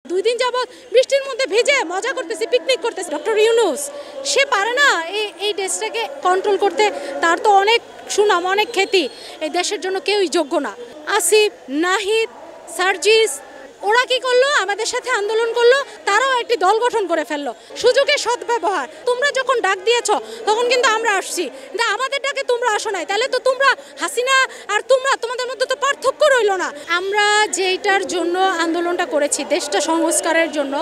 2 দিন যাবত বৃষ্টির মধ্যে ভিজে মজা করতেছি, পিকনিক করতেছি। ডক্টর ইউনূস সে পারে না এই দেশটাকে কন্ট্রোল করতে। তার তো অনেক সুনাম, অনেক খ্যাতি, এই দেশের জন্য কেউই যোগ্য না। আসিফ, নাহিদ, সার্জিস ওরা কি করলো? আমাদের সাথে আন্দোলন করলো, তারাও একটি দল গঠন করে ফেললো। সুযোগের সদ্ব্যবহার। তোমরা যখন ডাক দিয়েছ তখন কিন্তু আমরা আসছি, কিন্তু আমাদের ডাকে তোমরা আসো নাই, তাহলে তো তোমরা হাসিনা আর তোমাদের মধ্যে তো পার্থক্য রইল না। আমরা যেটার জন্য আন্দোলনটা করেছি, দেশটা সংস্কারের জন্য,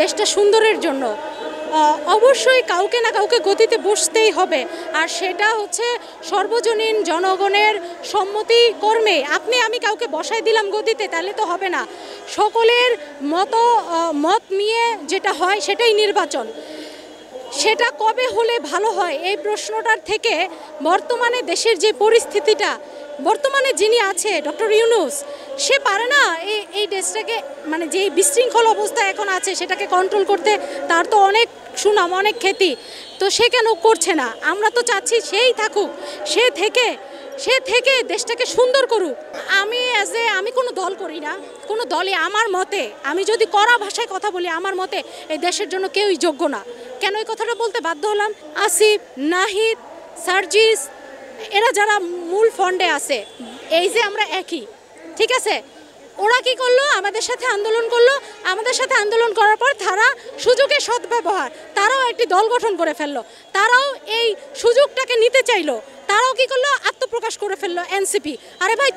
দেশটা সুন্দরের জন্য, অবশ্যই কাউকে না কাউকে গতিতে বসতেই হবে। আর সেটা হচ্ছে সর্বজনীন জনগণের সম্মতি কর্মে। আমি কাউকে বসাই দিলাম গদিতে, তাহলে তো হবে না। সকলের মত নিয়ে যেটা হয় সেটাই নির্বাচন। সেটা কবে হলে ভালো হয় এই প্রশ্নটার থেকে বর্তমানে দেশের যে পরিস্থিতিটা, বর্তমানে যিনি আছে ডক্টর ইউনূস, সে পারে না এই দেশটাকে, মানে যে বিশৃঙ্খল অবস্থা এখন আছে সেটাকে কন্ট্রোল করতে। তার তো অনেক সুনাম, অনেক খ্যাতি, তো সে কেন করছে না? আমরা তো চাচ্ছি সেই থাকুক, সে থেকে দেশটাকে সুন্দর করুক। আমি কোনো দল করি না, কোনো দলই আমার মতে, আমি যদি কড়া ভাষায় কথা বলি, আমার মতে এই দেশের জন্য কেউই যোগ্য না। কেন এই কথাটা বলতে বাধ্য হলাম? আসিফ, নাহিদ, সার্জিস এরা যারা মূল ফন্ডে আছে, এই যে আমরা একই, ঠিক আছে, ওরা কি করলো? আমাদের সাথে আন্দোলন করলো। আমাদের সাথে আন্দোলন করার পর তারা সুযোগের সদ্ব্যবহার, তারাও একটি দল গঠন করে ফেললো। তারাও এই সুযোগটাকে নিতে চাইলো। তারাও কি করলো? আত্মপ্রকাশ করে ফেললো এনসিপি। আরে ভাই,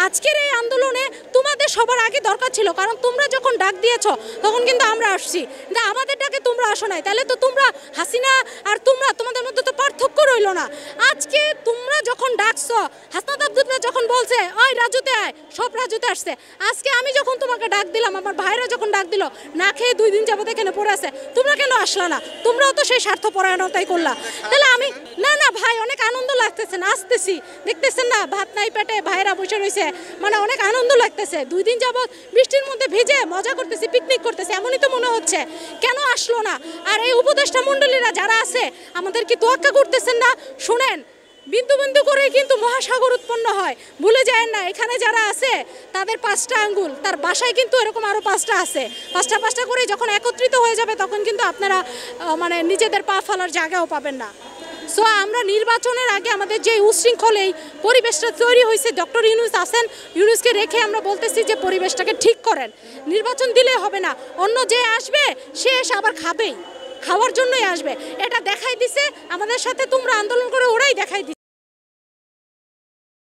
আজকের এই আন্দোলনে তোমাদের সবার আগে দরকার ছিল, কারণ তোমরা যখন ডাক দিয়েছ তখন কিন্তু আমরা আসছি, কিন্তু আমাদের ডাকে তোমরা আসো নাই, তাহলে তো তোমরা হাসিনা আর তোমাদের মধ্যে তো পার্থক্য রইল না। আজকে তোমরা যখন ডাকছো, হাসনাত আব্দুল্লাহ যখন বলছে ওই রাজুতে আয়, সব রাজুতে আসছে। আজকে আমি যখন তোমাকে ডাক দিলাম, আমার ভাইরা যখন ডাক দিল, না খেয়ে 2 দিন যাবত এখানে পড়ে আছে, তোমরা কেন আসলা না? তোমরাও তো সেই স্বার্থপরায়ণতাই করলা। তাহলে আমি না ভাই, অনেক আনন্দ লাগতেছে না, আসতেছি, দেখতেছেন না ভাত নাই পেটে, ভাইরা বসে রয়েছে, মানে অনেক আনন্দ লাগতেছে। 2 দিন যাবত বৃষ্টির মধ্যে ভিজে মজা করতেছি, পিকনিক করতেছি, এমনই তো মনে হচ্ছে। কেন আসলো না? আর এই উপদেষ্টা মণ্ডলীরা যারা আছে, আমাদের কি তোয়াক্কা করতেছেন না? শুনেন, বিন্দু বিন্দু করে কিন্তু মহাসাগর উৎপন্ন হয়, ভুলে যায় না। এখানে যারা আছে তাদের 5টা আঙ্গুল, তার বাসায় কিন্তু এরকম আরও 5টা আছে। 5টা করে যখন একত্রিত হয়ে যাবে, তখন কিন্তু আপনারা মানে নিজেদের পা ফেলার জায়গাও পাবেন না। সো আমরা নির্বাচনের আগে আমাদের যে উশৃঙ্খল এই পরিবেশটা তৈরি হয়েছে, ডক্টর ইউনূস আছেন, ইউনূসকে রেখে আমরা বলতেছি যে পরিবেশটাকে ঠিক করেন। নির্বাচন দিলে হবে না, অন্য যে আসবে সে এসে আবার খাবেই, খাওয়ার জন্যই আসবে। এটা দেখাই দিছে আমাদের সাথে তোমরা আন্দোলন করে, ওরাই দেখাই দিছে।